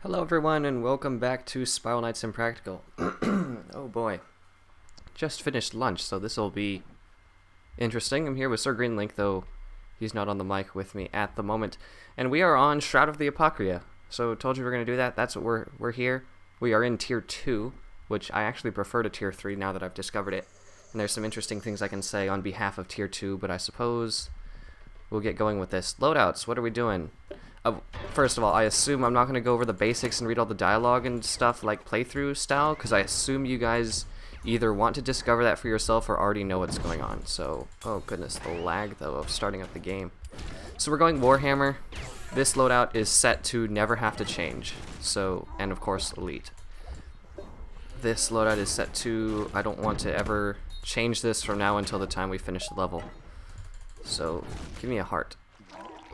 Hello everyone and welcome back to Spiral Knights Impractical. Oh boy. Just finished lunch, so this will be interesting. I'm here with Sir Greenlink, though he's not on the mic with me at the moment. And we are on Shroud of the Apocrea. So told you we're going to do that. That's what we're here. We are in Tier 2, which I actually prefer to Tier 3 now that I've discovered it. And there's some interesting things I can say on behalf of Tier 2, but I suppose we'll get going with this. Loadouts, what are we doing? First of all, I assume I'm not going to go over the basics and read all the dialogue and stuff like playthrough style, because I assume you guys either want to discover that for yourself or already know what's going on. So, oh goodness, the lag though of starting up the game. So we're going Warhammer. This loadout is set to never have to change. So, and of course, Elite. This loadout is set to, I don't want to ever change this from now until the time we finish the level. So, give me a heart.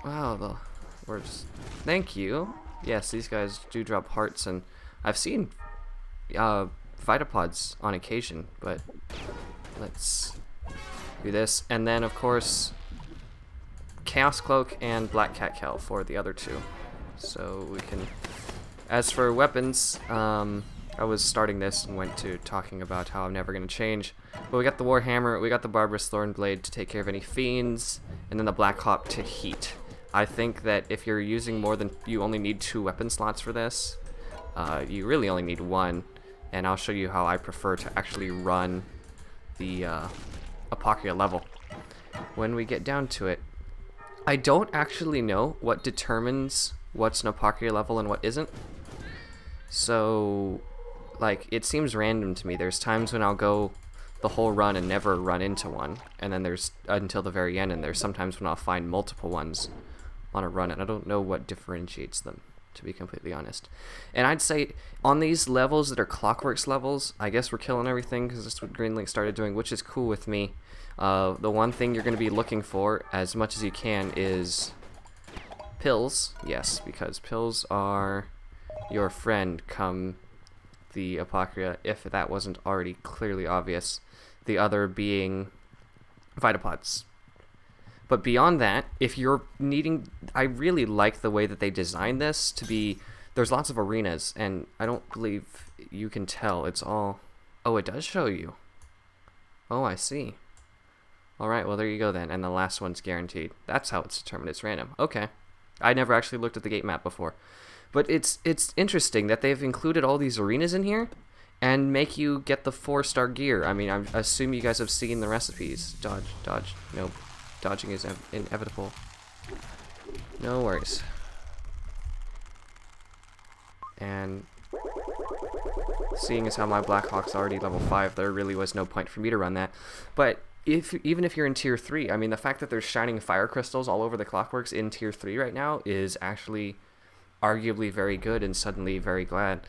Wow, the words. Thank you. Yes, these guys do drop hearts, and I've seen Vitapods on occasion, but let's do this. And then, of course, Chaos Cloak and Black Cat Cowl for the other two. So we can... As for weapons, I was starting this and went to talking about how I'm never going to change. But we got the Warhammer, we got the Barbarous Thornblade to take care of any fiends, and then the Black Hawk to heat. I think that if you're using more than... You only need 2 weapon slots for this. You really only need 1. And I'll show you how I prefer to actually run the Apocrea level. When we get down to it, I don't actually know what determines what's an Apocrea level and what isn't. So, like, it seems random to me. There's times when I'll go the whole run and never run into one. And then there's until the very end, and there's sometimes when I'll find multiple ones on a run, and I don't know what differentiates them, to be completely honest. And I'd say on these levels that are Clockworks levels, I guess we're killing everything because that's what Greenlink started doing, which is cool with me. The one thing you're going to be looking for as much as you can is pills. Yes, because pills are your friend come the Apocrea, if that wasn't already clearly obvious. The other being Vitapods. But beyond that, if you're needing... I really like the way that they designed this to be... There's lots of arenas, and I don't believe you can tell. It's all... Oh, it does show you. Oh, I see. Alright, well, there you go then. And the last one's guaranteed. That's how it's determined. It's random. Okay. I never actually looked at the gate map before. But it's interesting that they've included all these arenas in here and make you get the 4-star gear. I mean, I assume you guys have seen the recipes. Dodge, dodge. Nope. Dodging is inevitable. No worries. And seeing as how my Black Hawk's already level 5, there really was no point for me to run that. But even if you're in Tier 3, I mean, the fact that there's shining fire crystals all over the Clockworks in Tier 3 right now is actually arguably very good, and suddenly very glad.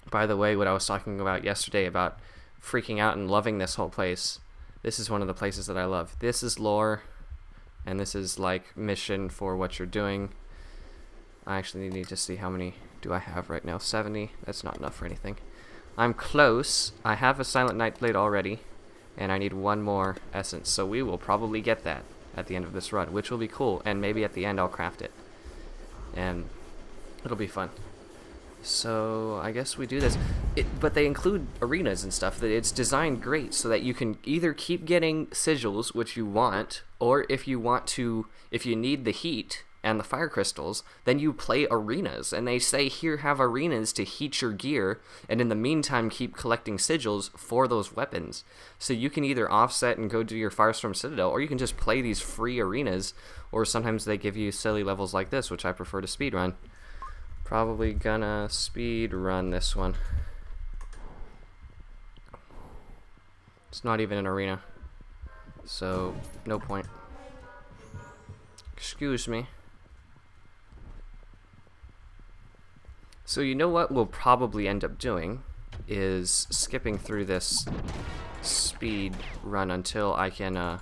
By the way, what I was talking about yesterday about freaking out and loving this whole place, this is one of the places that I love. This is lore, and this is like mission for what you're doing. I actually need to see how many do I have right now. 70. That's not enough for anything. I'm close. I have a Silent Night Blade already, and I need 1 more essence, so we will probably get that at the end of this run, which will be cool, and maybe at the end I'll craft it. And it'll be fun. So I guess we do this. But they include arenas and stuff. That it's designed great so that you can either keep getting sigils, which you want, or if you need the heat and the fire crystals, then you play arenas. And they say here, have arenas to heat your gear, and in the meantime keep collecting sigils for those weapons. So you can either offset and go do your Firestorm Citadel, or you can just play these free arenas, or sometimes they give you silly levels like this, which I prefer to speedrun. Probably gonna speed run this one. It's not even an arena, so no point. Excuse me. So you know what we'll probably end up doing is skipping through this speed run until I can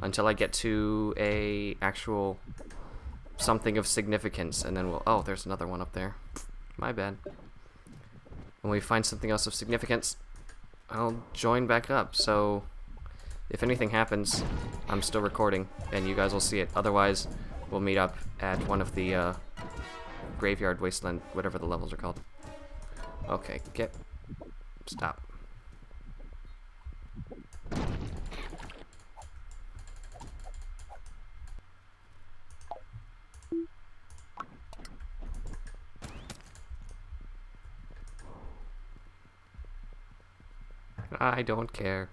until I get to a actual something of significance, and then we'll... Oh, there's another one up there. My bad. When we find something else of significance, I'll join back up. So if anything happens, I'm still recording, and you guys will see it. Otherwise, we'll meet up at one of the graveyard, wasteland, whatever the levels are called. Okay, stop. I don't care.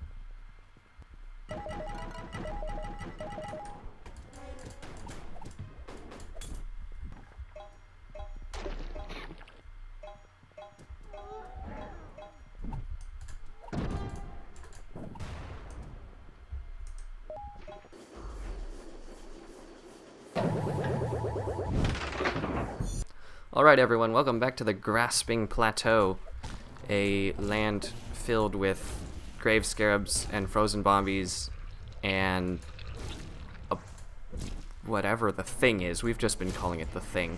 Alright everyone, welcome back to the Grasping Plateau, a land filled with grave scarabs and frozen bombies and whatever the thing is. We've just been calling it the thing.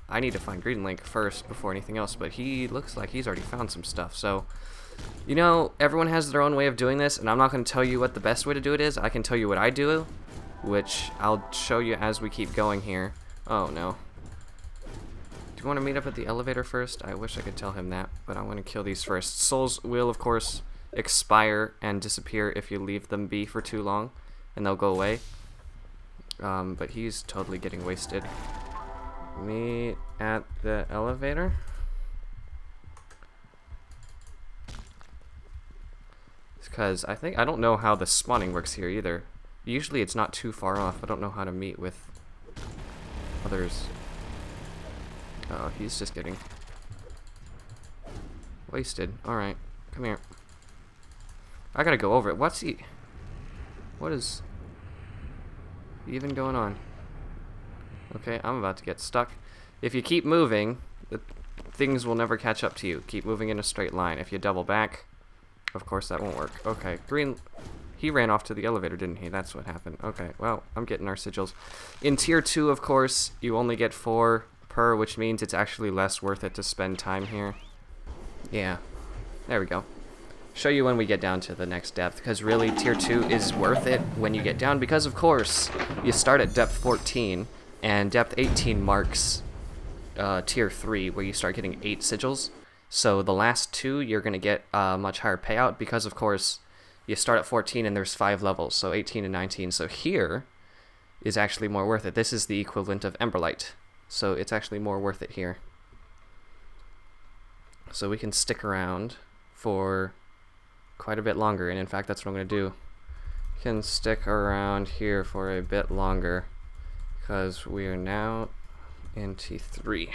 I need to find Greenlink first before anything else, but he looks like he's already found some stuff. So, you know, everyone has their own way of doing this, and I'm not going to tell you what the best way to do it is. I can tell you what I do, which I'll show you as we keep going here. Oh no. Do you want to meet up at the elevator first? I wish I could tell him that, but I want to kill these first. Souls will, of course, expire and disappear if you leave them be for too long, and they'll go away. But he's totally getting wasted. Meet at the elevator. Because I don't know how the spawning works here either. Usually it's not too far off. I don't know how to meet with others. Oh, he's just getting wasted. Alright, come here. I gotta go over it. What is even going on? Okay, I'm about to get stuck. If you keep moving, the things will never catch up to you. Keep moving in a straight line. If you double back, of course that won't work. Okay, green. He ran off to the elevator, didn't he? That's what happened. Okay, well, I'm getting our sigils. In tier 2, of course, you only get 4 per, which means it's actually less worth it to spend time here. Yeah, there we go. Show you when we get down to the next depth, because really tier 2 is worth it when you get down, because of course you start at depth 14 and depth 18 marks tier 3, where you start getting 8 sigils. So the last 2 you're going to get a much higher payout, because of course you start at 14 and there's 5 levels, so 18 and 19. So here is actually more worth it. This is the equivalent of Emberlight, so it's actually more worth it here. So we can stick around for quite a bit longer, and in fact that's what I'm going to do. Can stick around here for a bit longer, because we are now in T3.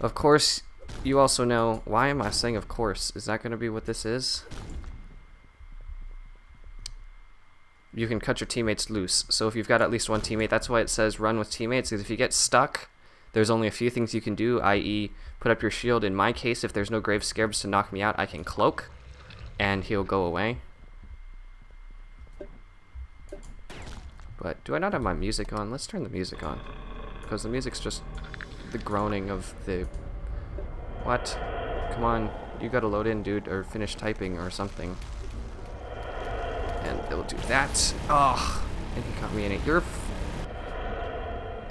Of course, you also know, why am I saying of course? Is that going to be what this is? You can cut your teammates loose. So if you've got at least one teammate, that's why it says run with teammates, because if you get stuck, there's only a few things you can do, i.e. put up your shield. In my case, if there's no grave scarabs to knock me out, I can cloak, and he'll go away. But do I not have my music on? Let's turn the music on, because the music's just the groaning of the... What? Come on, you gotta load in, dude, or finish typing or something. And it'll do that. Oh, and he caught me in it.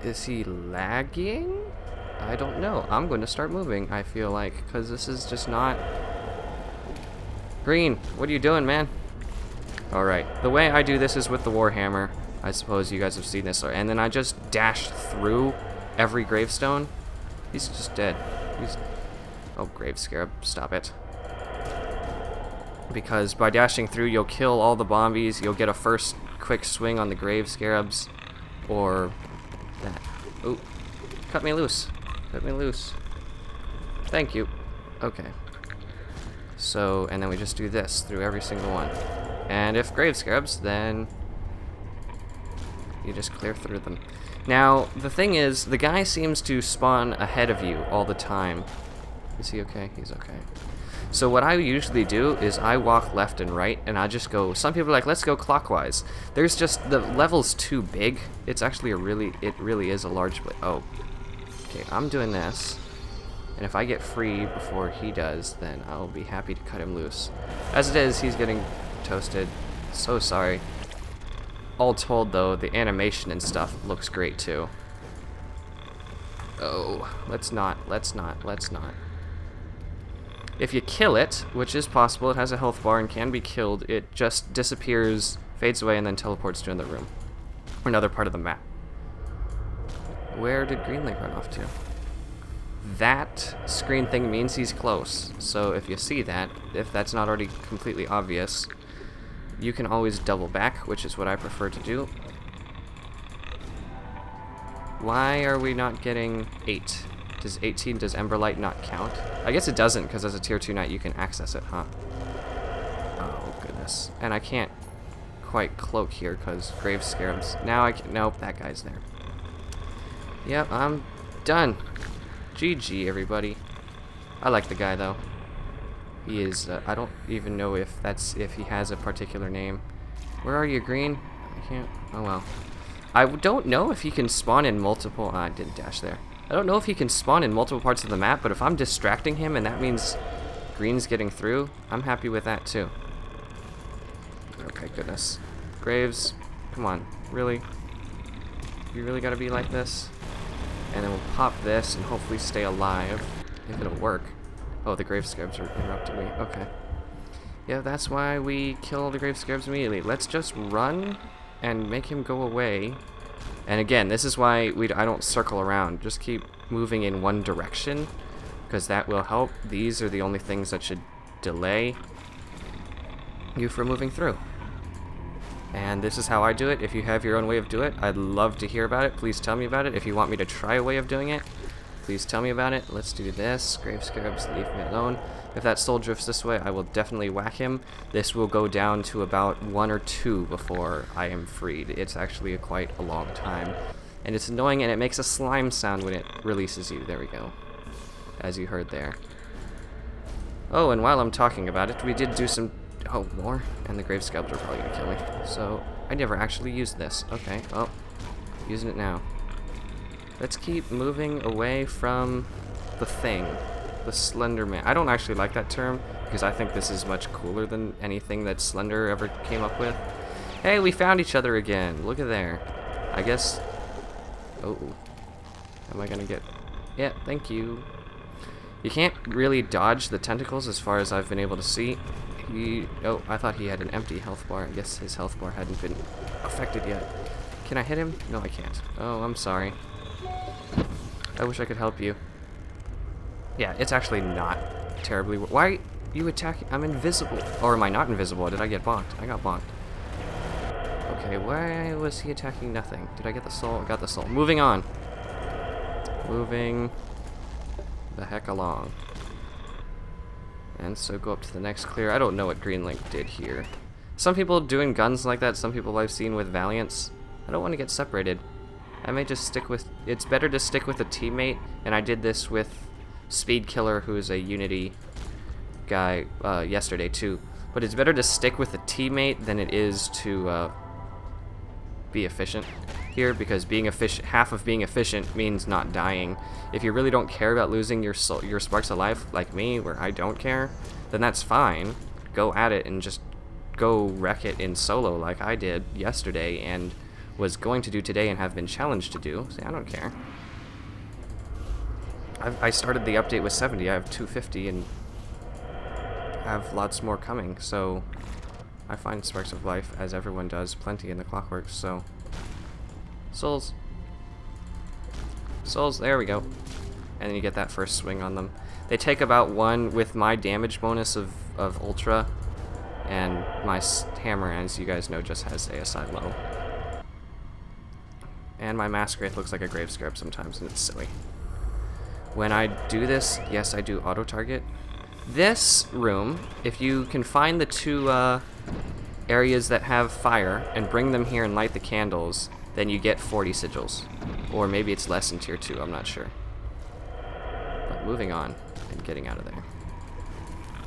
Is he lagging? I don't know. I'm going to start moving, I feel like, because this is just not... Green, what are you doing, man? Alright, the way I do this is with the Warhammer. I suppose you guys have seen this. And then I just dash through every gravestone. He's just dead. He's... Oh, grave scarab, stop it. Because by dashing through, you'll kill all the bombies, you'll get a first quick swing on the grave scarabs, or that. Ooh, cut me loose. Cut me loose. Thank you. Okay. So, and then we just do this through every single one. And if grave scarabs, then you just clear through them. Now, the thing is, the guy seems to spawn ahead of you all the time. Is he okay? He's okay. So what I usually do is I walk left and right, and I just go... Some people are like, let's go clockwise. There's just... The level's too big. It's actually a really... It really is a large... Oh. Okay, I'm doing this. And if I get free before he does, then I'll be happy to cut him loose. As it is, he's getting toasted. So sorry. All told, though, the animation and stuff looks great, too. Oh, let's not. If you kill it, which is possible, it has a health bar and can be killed, it just disappears, fades away, and then teleports to another room. Or another part of the map. Where did Green Link run off to? That screen thing means he's close. So if you see that, if that's not already completely obvious, you can always double back, which is what I prefer to do. Why are we not getting 8? Does 18, does Emberlight not count? I guess it doesn't, because as a tier 2 knight you can access it, huh? Oh, goodness. And I can't quite cloak here, because Grave Scarabs. Now I can, nope, that guy's there. Yep, I'm done. GG, everybody. I like the guy, though. He is, I don't even know if he has a particular name. Where are you, Green? I can't, oh well. I don't know if he can spawn in multiple, I didn't dash there. I don't know if he can spawn in multiple parts of the map, but if I'm distracting him and that means Green's getting through, I'm happy with that too. Okay, goodness. Graves, come on, really? You really gotta be like this? And then we'll pop this and hopefully stay alive, if it'll work. Oh, the Grave Scarabs are interrupting me, okay. Yeah, that's why we kill the Grave Scarabs immediately. Let's just run and make him go away. And again, this is why I don't circle around. Just keep moving in one direction, because that will help. These are the only things that should delay you from moving through. And this is how I do it. If you have your own way of doing it, I'd love to hear about it. Please tell me about it. If you want me to try a way of doing it, please tell me about it. Let's do this. Grave Scarabs, leave me alone. If that soul drifts this way, I will definitely whack him. This will go down to about 1 or 2 before I am freed. It's actually quite a long time. And it's annoying, and it makes a slime sound when it releases you. There we go. As you heard there. Oh, and while I'm talking about it, we did do some... Oh, more? And the Grave Scarabs are probably going to kill me. So, I never actually used this. Okay, oh. Using it now. Let's keep moving away from the thing. The Slender Man. I don't actually like that term, because I think this is much cooler than anything that Slender ever came up with. Hey, we found each other again. Look at there. I guess... Oh. Am I gonna get... Yeah, thank you. You can't really dodge the tentacles as far as I've been able to see. Oh, I thought he had an empty health bar. I guess his health bar hadn't been affected yet. Can I hit him? No, I can't. Oh, I'm sorry. I wish I could help you. Yeah, it's actually not terribly... Why are you attacking? I'm invisible. Or am I not invisible? Did I get bonked? I got bonked. Okay, why was he attacking nothing? Did I get the soul? I got the soul. Moving on. Moving the heck along. And so go up to the next clear. I don't know what Green Link did here. Some people doing guns like that, some people I've seen with Valiants. I don't want to get separated. I may just stick with... It's better to stick with a teammate, and I did this with Speed Killer, who is a Unity guy, yesterday too. But it's better to stick with a teammate than it is to be efficient here, because being efficient, half of being efficient means not dying. If you really don't care about losing your sparks of life, like me, where I don't care, then that's fine. Go at it and just go wreck it in solo like I did yesterday and was going to do today and have been challenged to do. See, I don't care. I started the update with 70, I have 250 and have lots more coming, so I find sparks of life, as everyone does, plenty in the Clockworks, so... Souls. Souls, there we go. And then you get that first swing on them. They take about 1 with my damage bonus of Ultra, and my hammer, as you guys know, just has ASI low. And my Mask Wraith looks like a Grave Scarab sometimes, and it's silly. When I do this, yes, I do auto-target. This room, if you can find the 2 areas that have fire and bring them here and light the candles, then you get 40 sigils. Or maybe it's less in tier 2, I'm not sure. But moving on and getting out of there.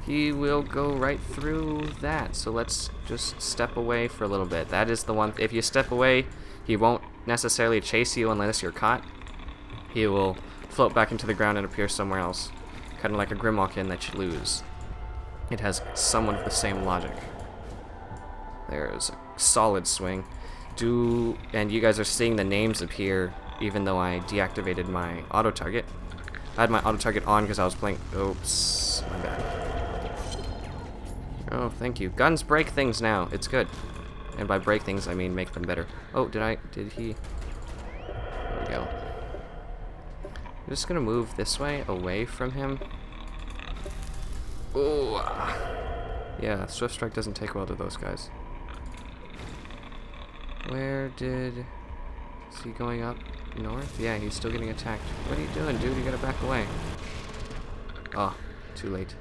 He will go right through that, so let's just step away for a little bit. That is the one, if you step away, he won't necessarily chase you unless you're caught. He will float back into the ground and appear somewhere else. Kind of like a Grimwalk-in that you lose. It has somewhat of the same logic. There's a solid swing. And you guys are seeing the names appear even though I deactivated my auto-target. I had my auto-target on because I was playing... Oops, my bad. Oh, thank you. Guns break things now. It's good. And by break things, I mean make them better. Oh, did he... There we go. I'm just gonna move this way, away from him. Ooh. Yeah, Swift Strike doesn't take well to those guys. Where did... Is he going up north? Yeah, he's still getting attacked. What are you doing, dude? You gotta back away. Oh, too late.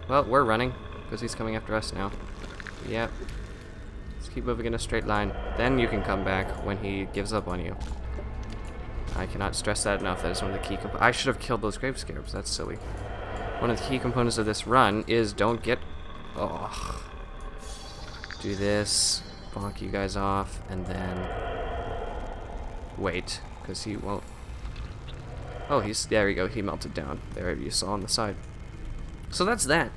Well, we're running, because he's coming after us now. Yep. Let's keep moving in a straight line. Then you can come back when he gives up on you. I cannot stress that enough. That is one of the key components. I should have killed those grave scarabs. That's silly. One of the key components of this run is don't get... Oh. Do this. Bonk you guys off. And then... Wait. Because he won't... Oh, he's... There we go. He melted down. There you saw on the side. So that's that.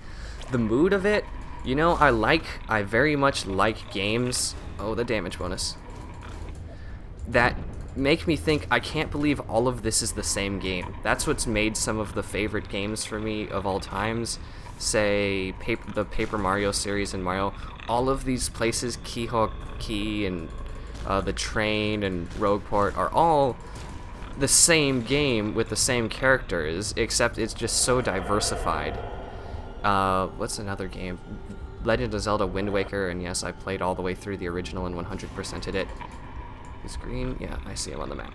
The mood of it... You know, I very much like games... Oh, the damage bonus. That... make me think, I can't believe all of this is the same game. That's what's made some of the favorite games for me of all times. Say, the Paper Mario series and Mario. All of these places, Keyhawk Key and the Train and Rogueport, are all the same game with the same characters, except it's just so diversified. What's another game? Legend of Zelda Wind Waker, and yes, I played all the way through the original and 100%ed it. Is green? Yeah, I see him on the map.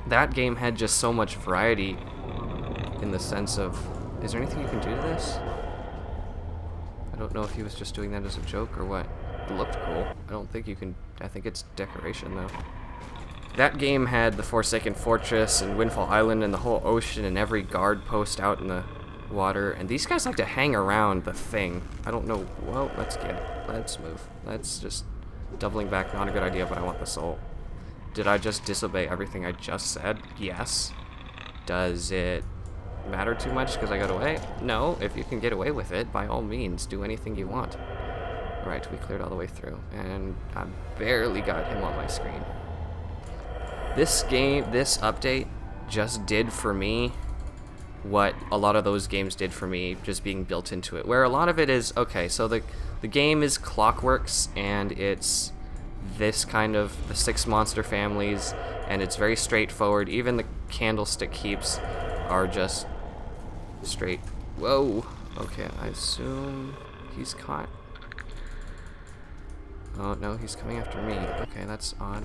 That game had just so much variety in the sense of... Is there anything you can do to this? I don't know if he was just doing that as a joke or what. It looked cool. I don't think you can... I think it's decoration, though. That game had the Forsaken Fortress and Windfall Island and the whole ocean and every guard post out in the water. And these guys like to hang around the thing. I don't know... Well, let's move. Let's just... Doubling back, not a good idea, but I want the soul. Did I just disobey everything I just said? Yes. Does it matter too much because I got away? No, if you can get away with it, by all means, do anything you want. Alright, we cleared all the way through, and I barely got him on my screen. This update just did for me what a lot of those games did for me, just being built into it. Where a lot of it is, okay, so the game is Clockworks, and it's this kind of, the 6 monster families, and it's very straightforward. Even the candlestick heaps are just straight. Whoa. Okay, I assume he's caught. Oh, no, he's coming after me. Okay, that's odd.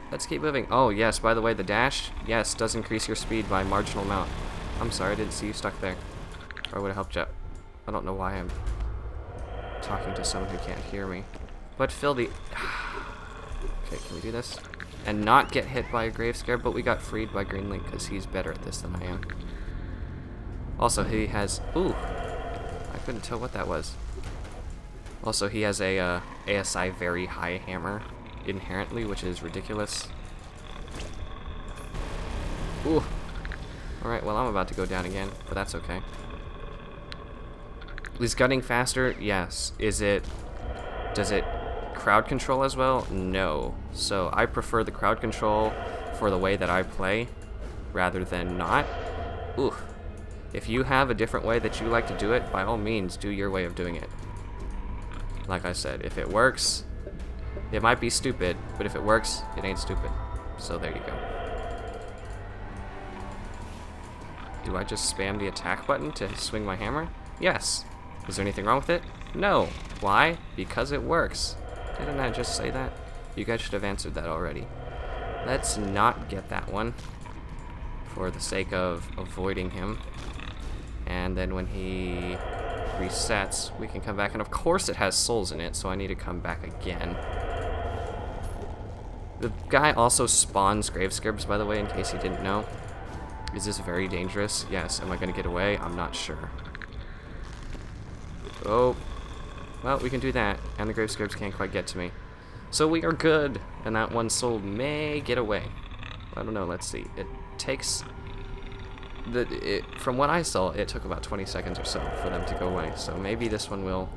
Let's keep moving. Oh, yes, by the way, the dash, yes, does increase your speed by a marginal amount. I'm sorry, I didn't see you stuck there. Or I would have helped you. I don't know why I'm talking to someone who can't hear me. But fill the... Okay, can we do this? And not get hit by a grave scare, but we got freed by Green Link because he's better at this than I am. Also, he has... Ooh! I couldn't tell what that was. Also, he has a ASI very high hammer inherently, which is ridiculous. Ooh! Alright, well, I'm about to go down again, but that's okay. Is gunning faster? Yes. Does it crowd control as well? No. So I prefer the crowd control for the way that I play rather than not. Ooh. If you have a different way that you like to do it, by all means, do your way of doing it. Like I said, if it works, it might be stupid, but if it works, it ain't stupid. So there you go. Do I just spam the attack button to swing my hammer? Yes. Is there anything wrong with it? No. Why? Because it works. Didn't I just say that? You guys should have answered that already. Let's not get that one for the sake of avoiding him. And then when he resets, we can come back. And of course it has souls in it, so I need to come back again. The guy also spawns grave scarabs, by the way, in case you didn't know. Is this very dangerous? Yes. Am I going to get away? I'm not sure. Oh, well, we can do that, and the grave scarabs can't quite get to me. So we are good, and that one soul may get away. I don't know, let's see. It takes... From what I saw, it took about 20 seconds or so for them to go away, so maybe this one will...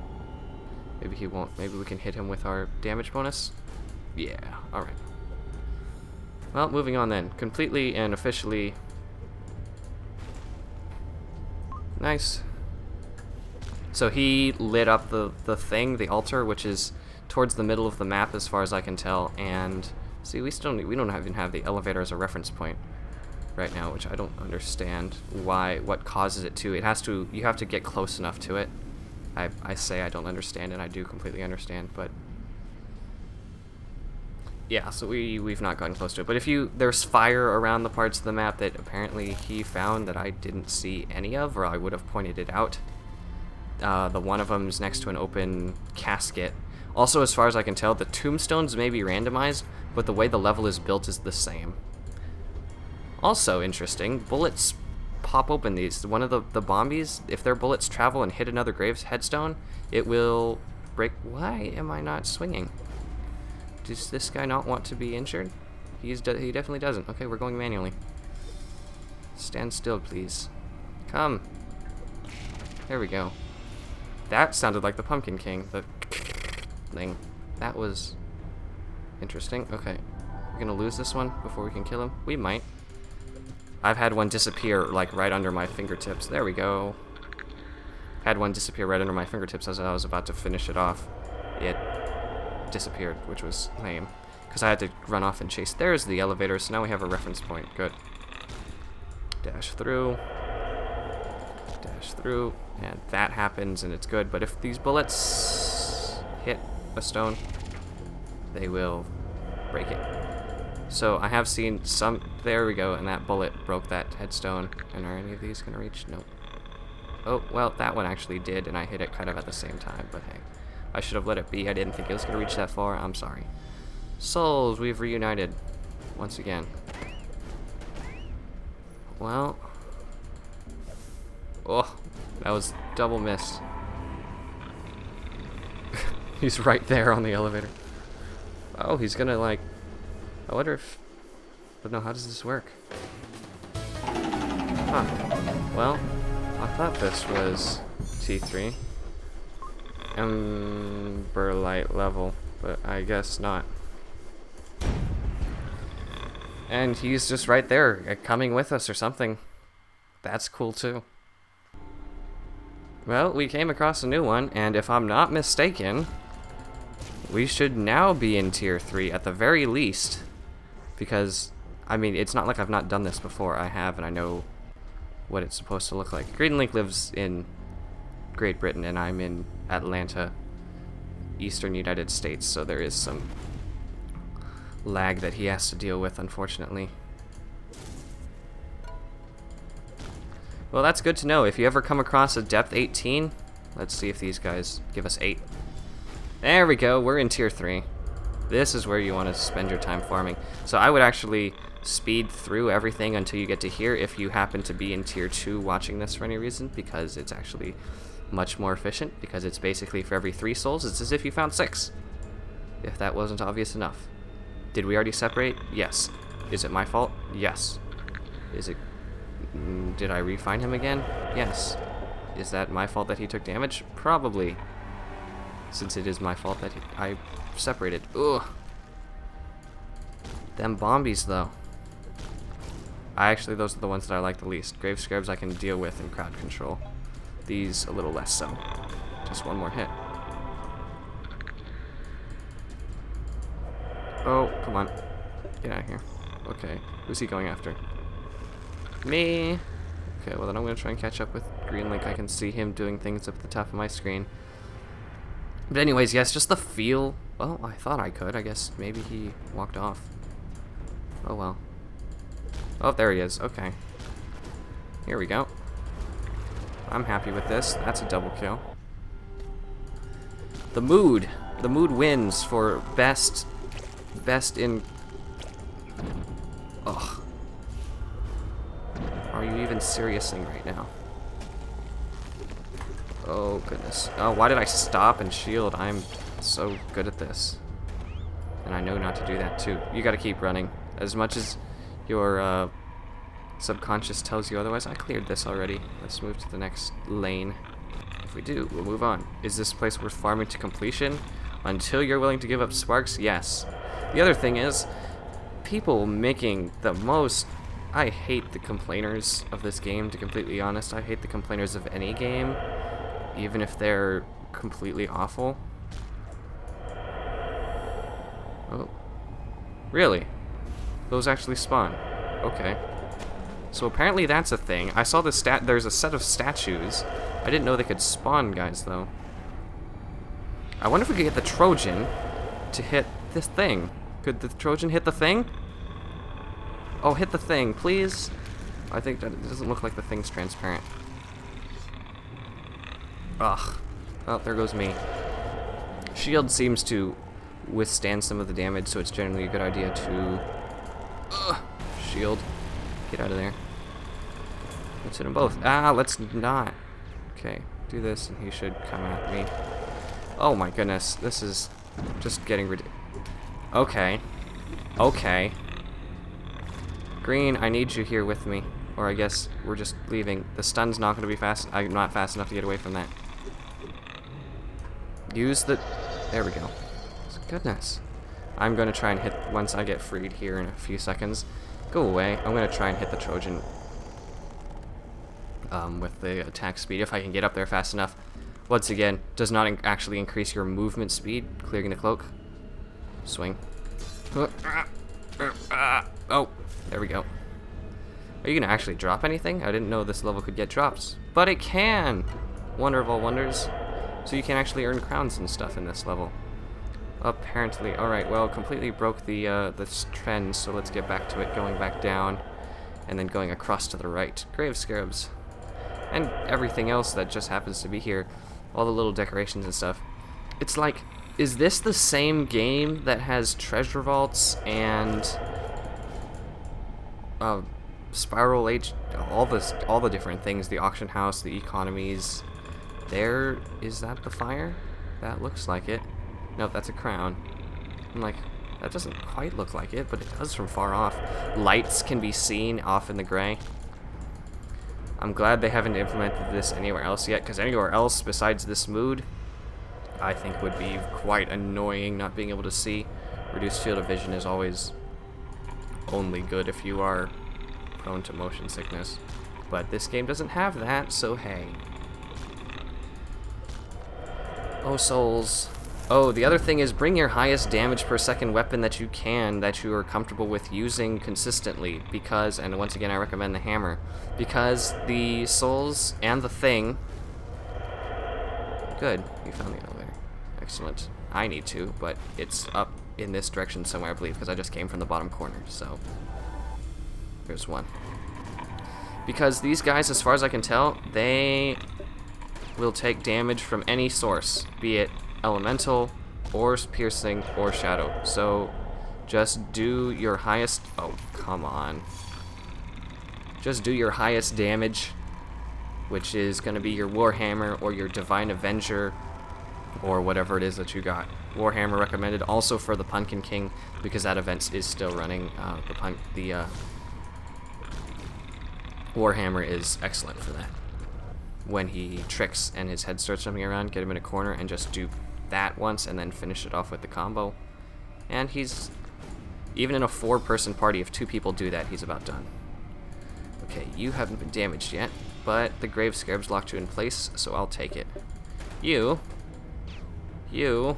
Maybe he won't. Maybe we can hit him with our damage bonus? Yeah, alright. Well, moving on then. Completely and officially. Nice. So he lit up the thing, the altar, which is towards the middle of the map as far as I can tell, and see, we don't even have the elevator as a reference point right now, which I don't understand what causes it to. You have to get close enough to it. I say I don't understand, and I do completely understand, but yeah, so we've not gotten close to it. But there's fire around the parts of the map that apparently he found that I didn't see any of, or I would have pointed it out. The one of them is next to an open casket. Also, as far as I can tell, the tombstones may be randomized, but the way the level is built is the same. Also interesting, bullets pop open these. One of the bombies, if their bullets travel and hit another grave's headstone, it will break. Why am I not swinging? Does this guy not want to be injured? He definitely doesn't. Okay, we're going manually. Stand still, please. Come. There we go. That sounded like the Pumpkin King. The thing. That was interesting. Okay. We're gonna lose this one before we can kill him? We might. I've had one disappear, like, right under my fingertips. There we go. Had one disappear right under my fingertips as I was about to finish it off. It disappeared, which was lame, because I had to run off and chase. There's the elevator, so now we have a reference point. Good. Dash through, and that happens, and it's good. But if these bullets hit a stone, they will break it. So I have seen some. There we go, and that bullet broke that headstone. And are any of these gonna reach? Nope. Oh, well, that one actually did, and I hit it kind of at the same time, but hey. I should have let it be. I didn't think it was going to reach that far. I'm sorry. Souls, we've reunited. Once again. Well. Oh, that was double miss. He's right there on the elevator. Oh, he's going to, like... I wonder if... But no, how does this work? Huh. Well, I thought this was T3. Ember light level, but I guess not. And he's just right there, coming with us or something. That's cool too. Well, we came across a new one, and if I'm not mistaken, we should now be in Tier 3 at the very least. Because, I mean, it's not like I've not done this before. I have, and I know what it's supposed to look like. Greenlink lives in Great Britain, and I'm in Atlanta, Eastern United States, so there is some lag that he has to deal with, unfortunately. Well, that's good to know. If you ever come across a depth 18, let's see if these guys give us 8. There we go, we're in Tier 3. This is where you want to spend your time farming. So I would actually speed through everything until you get to here if you happen to be in Tier 2 watching this for any reason, because it's actually much more efficient, because it's basically for every 3 souls, it's as if you found 6. If that wasn't obvious enough. Did we already separate? Yes. Is it my fault? Yes. Is it... Did I re-find him again? Yes. Is that my fault that he took damage? Probably. Since it is my fault that I separated. Ugh. Them bombies, though. Those are the ones that I like the least. Grave Scarabs I can deal with in crowd control. These a little less so. Just one more hit. Oh, come on. Get out of here. Okay, who's he going after? Me! Okay, well then I'm going to try and catch up with Greenlink. I can see him doing things up at the top of my screen. But anyways, yes, just the feel. Well, I thought I could. I guess maybe he walked off. Oh well. Oh, there he is. Okay. Here we go. I'm happy with this. That's a double kill. The mood. The mood wins for best in... Ugh. Are you even seriously right now? Oh, goodness. Oh, why did I stop and shield? I'm so good at this. And I know not to do that, too. You gotta keep running. As much as your subconscious tells you otherwise. I cleared this already. Let's move to the next lane. If we do, we'll move on. Is this place worth farming to completion? Until you're willing to give up sparks? Yes. The other thing is, people making the most... I hate the complainers of this game, to be completely honest. I hate the complainers of any game, even if they're completely awful. Oh. Really? Those actually spawn. Okay. So apparently that's a thing. I saw there's a set of statues. I didn't know they could spawn guys, though. I wonder if we could get the Trojan to hit this thing. Could the Trojan hit the thing? Oh, hit the thing, please. I think that it doesn't look like the thing's transparent. Ugh. Oh, there goes me. Shield seems to withstand some of the damage, so it's generally a good idea to... Shield. Get out of there. Let's hit them both. Ah, let's not. Okay, do this and he should come at me. Oh my goodness, this is just getting ridiculous. Okay. Okay. Green, I need you here with me. Or I guess we're just leaving. The stun's not going to be fast. I'm not fast enough to get away from that. Use the... There we go. Goodness. I'm going to try and hit... Once I get freed here in a few seconds. Go away. I'm going to try and hit the Trojan with the attack speed if I can get up there fast enough. Once again, does not actually increase your movement speed. Clearing the cloak. Swing. Oh, there we go. Are you going to actually drop anything? I didn't know this level could get drops. But it can! Wonder of all wonders. So you can actually earn crowns and stuff in this level. Apparently. Alright, well, completely broke the trend, so let's get back to it. Going back down, and then going across to the right. Grave scarabs. And everything else that just happens to be here. All the little decorations and stuff. It's like, is this the same game that has treasure vaults and... Spiral Age, all the different things, the auction house, the economies. There, is that the fire? That looks like it. Nope, that's a crown. I'm like, that doesn't quite look like it, but it does from far off. Lights can be seen off in the gray. I'm glad they haven't implemented this anywhere else yet, because anywhere else besides this mood, I think would be quite annoying not being able to see. Reduced field of vision is always only good if you are prone to motion sickness. But this game doesn't have that, so hey. Oh, souls. Oh, the other thing is bring your highest damage per second weapon that you can, that you are comfortable with using consistently, because, and once again I recommend the hammer, because the souls and the thing... Good, you found the elevator. Excellent. I need to, but it's up in this direction somewhere, I believe, because I just came from the bottom corner, so... There's one. Because these guys, as far as I can tell, they will take damage from any source, be it elemental, or piercing, or shadow. So, just do your highest... Oh, come on. Just do your highest damage, which is going to be your Warhammer, or your Divine Avenger, or whatever it is that you got. Warhammer recommended also for the Pumpkin King, because that event is still running. Warhammer is excellent for that. When he tricks and his head starts jumping around, get him in a corner and just do that once and then finish it off with the combo. And he's, even in a 4-person party, if 2 people do that, he's about done. Okay, you haven't been damaged yet, but the grave scarabs locked you in place, so I'll take it. You. Okay.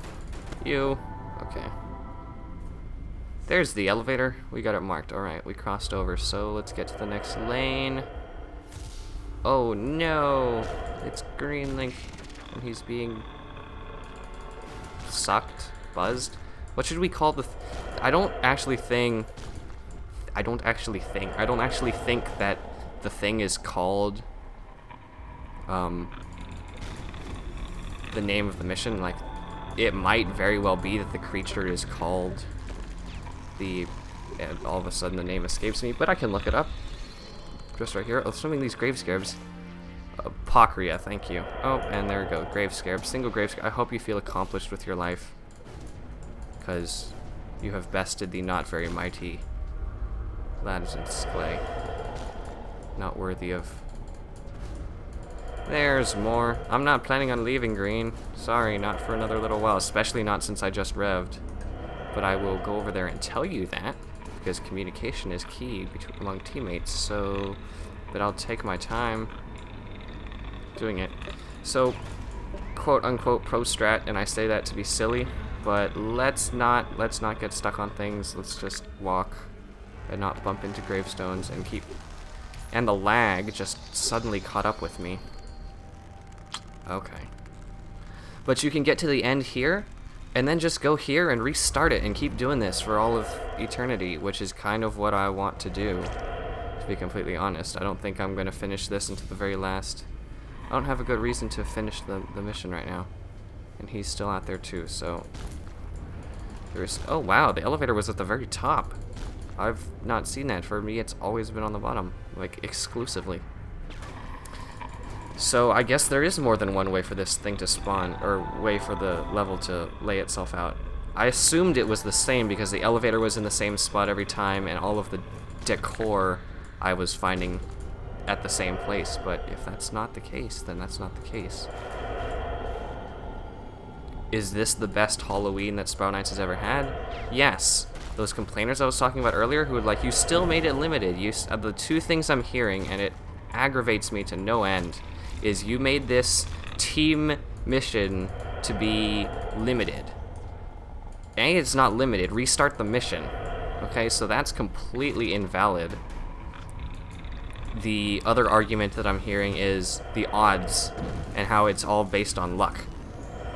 There's the elevator. We got it marked. Alright, we crossed over, so let's get to the next lane. Oh no! It's Green Link, and he's being sucked, buzzed. What should we call the... I don't actually think that the thing is called the name of the mission. Like, it might very well be that the creature is called the... And all of a sudden the name escapes me, but I can look it up. Just right here. Assuming these grave scarabs. Apocrea, thank you. Oh, and there we go. Grave scarab. Single grave scarab. I hope you feel accomplished with your life. Because you have bested the not very mighty Ladison's clay. Not worthy of... There's more. I'm not planning on leaving Green. Sorry, not for another little while. Especially not since I just revved. But I will go over there and tell you that. because communication is key among teammates, so... But I'll take my time doing it. So, quote-unquote pro strat, and I say that to be silly, but let's not get stuck on things. Let's just walk and not bump into gravestones and keep... And the lag just suddenly caught up with me. Okay. But you can get to the end here, and then just go here and restart it and keep doing this for all of eternity, which is kind of what I want to do, to be completely honest. I don't think I'm going to finish this until the very last. I don't have a good reason to finish the mission right now. And he's still out there too, so... There's... Oh wow, the elevator was at the very top. I've not seen that. For me, it's always been on the bottom, like, exclusively. So I guess there is more than one way for this thing to spawn, or way for the level to lay itself out. I assumed it was the same because the elevator was in the same spot every time, and all of the decor I was finding at the same place, but if that's not the case, then that's not the case. Is this the best Halloween that Sprout Knights has ever had? Yes. Those complainers I was talking about earlier who would like, you still made it limited. The two things I'm hearing, and it aggravates me to no end, is you made this team mission to be limited. A, it's not limited. Restart the mission. Okay, so that's completely invalid. The other argument that I'm hearing is the odds and how it's all based on luck.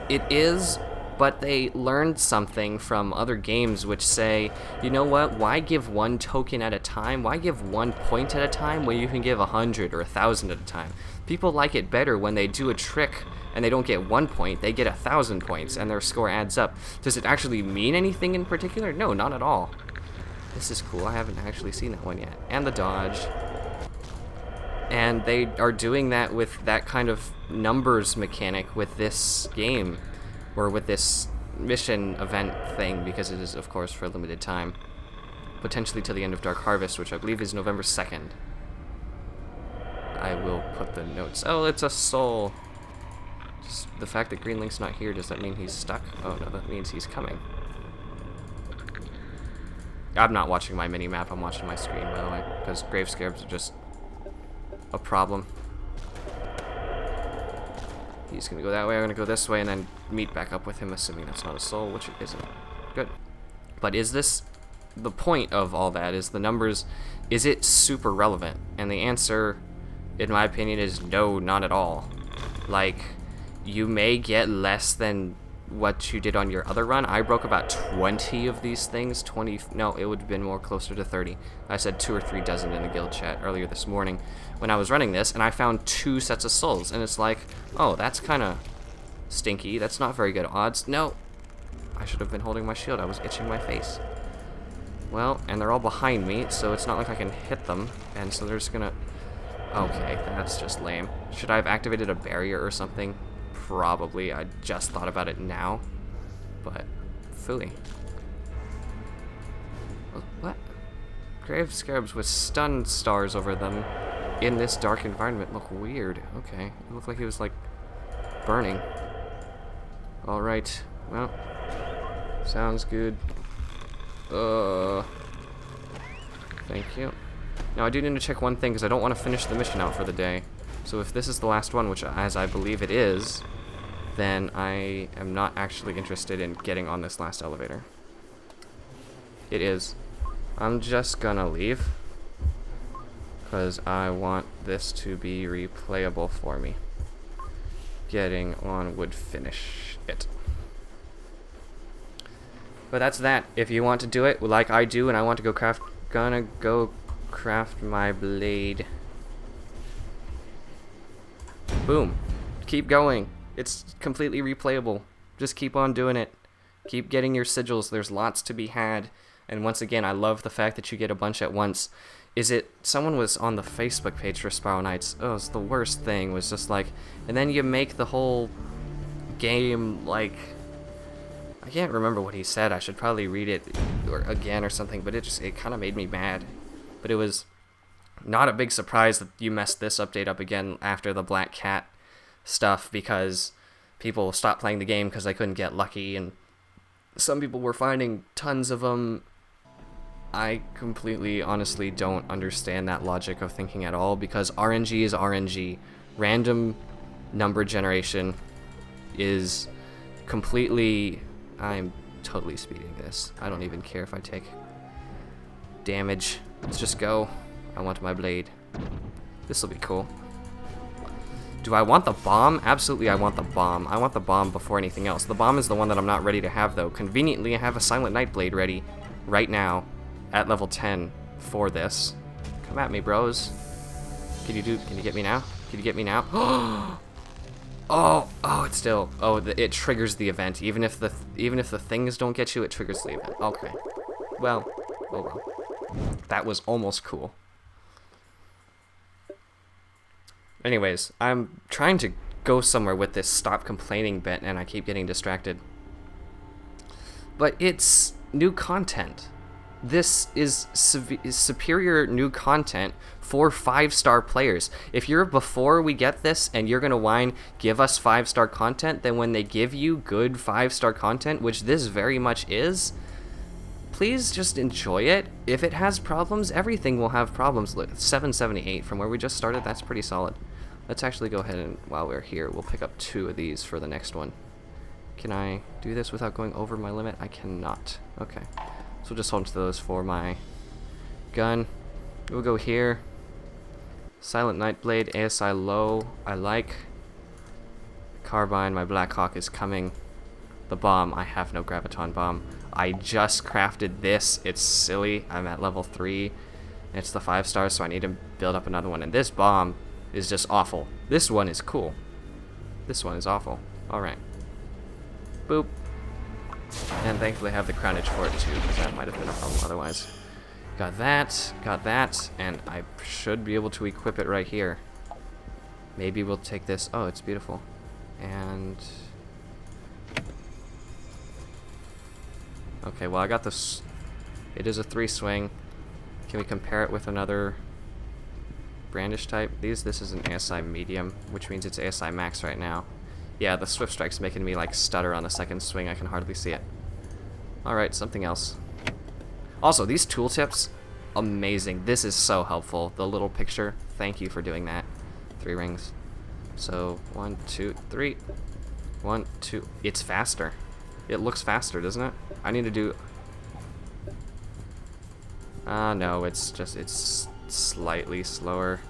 It is, but they learned something from other games which say, you know what, why give one token at a time? Why give 1 point at a time when you can give 100 or 1,000 at a time? People like it better when they do a trick and they don't get 1 point, they get 1,000 points and their score adds up. Does it actually mean anything in particular? No, not at all. This is cool, I haven't actually seen that one yet. And the dodge. And they are doing that with that kind of numbers mechanic with this game, or with this mission event thing, because it is, of course, for a limited time. Potentially to the end of Dark Harvest, which I believe is November 2nd. I will put the notes. Oh, it's a soul. Just the fact that Green Link's not here, does that mean he's stuck? Oh, no, that means he's coming. I'm not watching my mini-map, I'm watching my screen, by the way, because grave scarabs are just a problem. He's gonna go that way, I'm gonna go this way, and then meet back up with him, assuming that's not a soul, which it isn't. Good. But is this... The point of all that is the numbers, is it super relevant? And the answer, in my opinion, is no, not at all. Like, you may get less than what you did on your other run. I broke about 20 of these things. 20, no, it would have been more closer to 30. I said 2 or 3 dozen in the guild chat earlier this morning when I was running this, and I found 2 sets of souls, and it's like, oh, that's kind of stinky. That's not very good odds. No, I should have been holding my shield. I was itching my face. Well, and they're all behind me, so it's not like I can hit them, and so they're just gonna... Okay, that's just lame. Should I have activated a barrier or something? Probably. I just thought about it now. But, phooey. What? Grave scarabs with stun stars over them in this dark environment look weird. Okay. It looked like it was, like, burning. Alright. Well, sounds good. Thank you. Now, I do need to check one thing, because I don't want to finish the mission out for the day. So if this is the last one, which, as I believe it is, then I am not actually interested in getting on this last elevator. It is. I'm just gonna leave, because I want this to be replayable for me. Getting on would finish it. But that's that. If you want to do it like I do, and I want to go craft my blade. Boom. Keep going. It's completely replayable. Just keep on doing it. Keep getting your sigils. There's lots to be had. And once again, I love the fact that you get a bunch at once. Someone was on the Facebook page for Sparrow Knights. Oh, it's the worst thing. Was just like, and then you make the whole game like, I can't remember what he said. I should probably read it again or something, but it kind of made me mad. But it was not a big surprise that you messed this update up again after the Black Cat stuff, because people stopped playing the game because they couldn't get lucky, and some people were finding tons of them. I completely, honestly don't understand that logic of thinking at all, because RNG is RNG. Random number generation is completely... I'm totally speeding this. I don't even care if I take damage. Let's just go. I want my blade. This will be cool. Do I want the bomb? Absolutely, I want the bomb. I want the bomb before anything else. The bomb is the one that I'm not ready to have, though. Conveniently, I have a Silent Night Blade ready right now at level 10 for this. Come at me, bros. Can you get me now? Can you get me now? Oh, it's still. Oh, it triggers the event. Even if the things don't get you, it triggers the event. Okay. Well, oh well. That was almost cool. Anyways, I'm trying to go somewhere with this stop complaining bit, and I keep getting distracted. But it's new content. This is superior new content for 5-star players. If you're before we get this and you're gonna whine, give us 5-star content, then when they give you good 5-star content, which this very much is, please just enjoy it. If it has problems, everything will have problems. Look, 778 from where we just started, that's pretty solid. Let's actually go ahead and, while we're here, we'll pick up 2 of these for the next one. Can I do this without going over my limit? I cannot. Okay. So we'll just hold to those for my gun. We'll go here. Silent Night Blade, ASI low, I like. Carbine, my Black Hawk is coming. The bomb, I have no Graviton bomb. I just crafted this, it's silly. I'm at level 3. It's the 5 stars, so I need to build up another one. And this bomb is just awful. This one is cool. This one is awful. Alright. Boop. And thankfully I have the crownage for it too, because that might have been a problem otherwise. Got that, and I should be able to equip it right here. Maybe we'll take this. Oh, it's beautiful. And... okay, well I got this. It is a 3-swing. Can we compare it with another brandish type? This is an ASI medium, which means it's ASI max right now. Yeah, the Swift Strike's making me like stutter on the second swing. I can hardly see it. Alright, something else. Also, these tooltips, amazing. This is so helpful. The little picture, thank you for doing that. 3 rings. So, 1, 2, 3. 1, 2. It's faster. It looks faster, doesn't it? I need to do... no, it's slightly slower.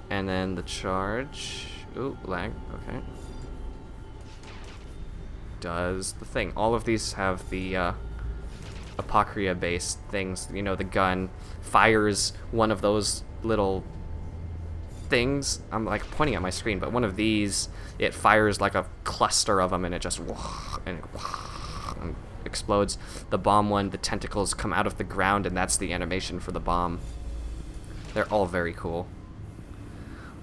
And then the charge... ooh, lag, okay. Does the thing. All of these have the Apocrea based things. You know, the gun fires one of those little things. I'm like pointing at my screen, but one of these, it fires like a cluster of them, and it just and explodes. The bomb one, the tentacles come out of the ground, and that's the animation for the bomb. They're all very cool.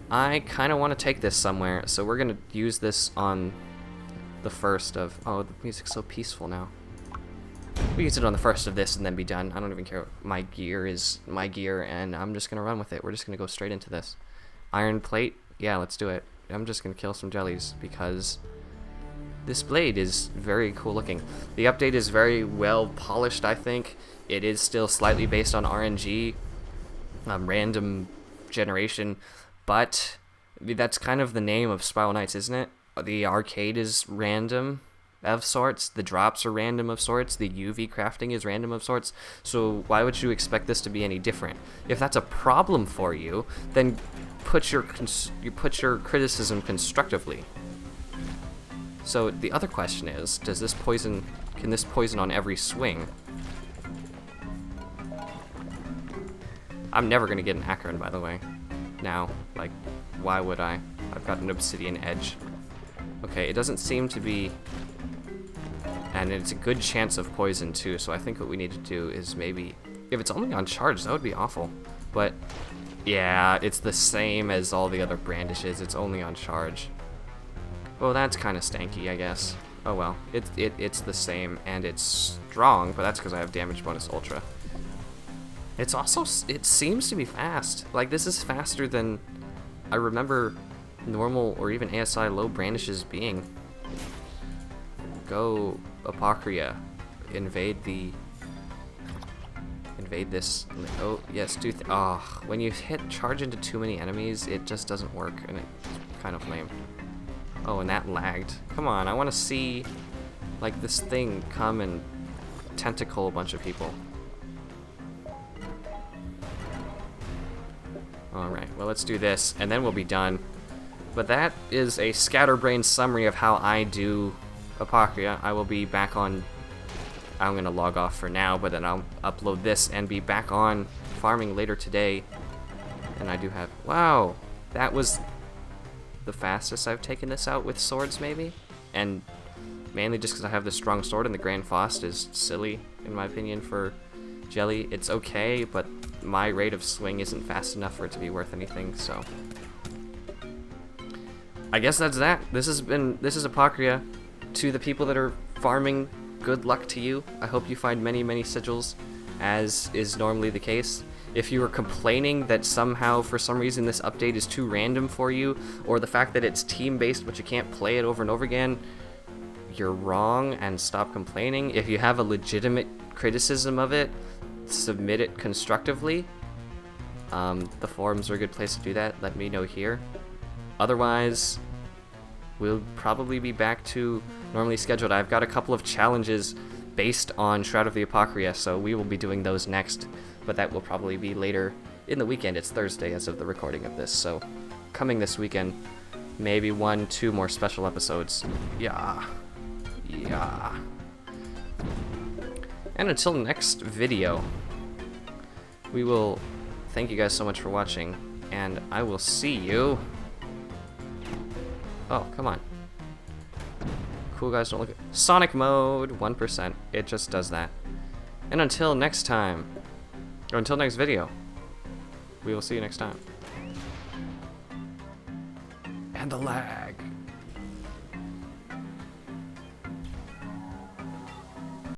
I kind of want to take this somewhere, so we're gonna use this on the first of... oh, the music's so peaceful now. We use it on the first of this and then be done. I don't even care. My gear is my gear, and I'm just gonna run with it. We're just gonna go straight into this. Iron plate? Yeah, let's do it. I'm just gonna kill some jellies because this blade is very cool looking. The update is very well polished, I think. It is still slightly based on RNG, random generation, but that's kind of the name of Spiral Knights, isn't it? The arcade is random of sorts, the drops are random of sorts, the UV crafting is random of sorts, so why would you expect this to be any different? If that's a problem for you, then put your criticism constructively. So the other question is, can this poison on every swing? I'm never gonna get an Acheron, by the way. Now, like, why would I? I've got an obsidian edge. Okay, it doesn't seem to be... and it's a good chance of poison too, so I think what we need to do is maybe... if it's only on charge, that would be awful. But, yeah, it's the same as all the other brandishes, it's only on charge. Well, that's kind of stanky, I guess. Oh well, it's the same, and it's strong, but that's because I have damage bonus ultra. It's also... it seems to be fast. Like, this is faster than I remember normal or even ASI low brandishes being. Go Apocrea. Invade the... evade this. Oh, yes, when you hit charge into too many enemies, it just doesn't work, and it's kind of lame. Oh, and that lagged. Come on, I want to see, like, this thing come and tentacle a bunch of people. Alright, well, let's do this, and then we'll be done. But that is a scatterbrained summary of how I do Apocrea. I will be back on... I'm going to log off for now, but then I'll upload this and be back on farming later today. And I do have... Wow! That was the fastest I've taken this out with swords, maybe? And mainly just because I have this strong sword, and the Grand Faust is silly, in my opinion, for Jelly. It's okay, but my rate of swing isn't fast enough for it to be worth anything, so... I guess that's that. This is Apocrea. To the people that are farming, good luck to you. I hope you find many, many sigils, as is normally the case. If you are complaining that somehow, for some reason, this update is too random for you, or the fact that it's team-based but you can't play it over and over again, you're wrong, and stop complaining. If you have a legitimate criticism of it, submit it constructively. The forums are a good place to do that. Let me know here. Otherwise, we'll probably be back to normally scheduled. I've got a couple of challenges based on Shroud of the Apocrea, so we will be doing those next, but that will probably be later in the weekend. It's Thursday as of the recording of this, so coming this weekend, maybe 1-2 more special episodes. Yeah. And until next video, we will thank you guys so much for watching, and I will see you... Oh, come on. Cool guys don't look at... Sonic mode, 1%. It just does that. And until next time, or until next video, we will see you next time. And the lag.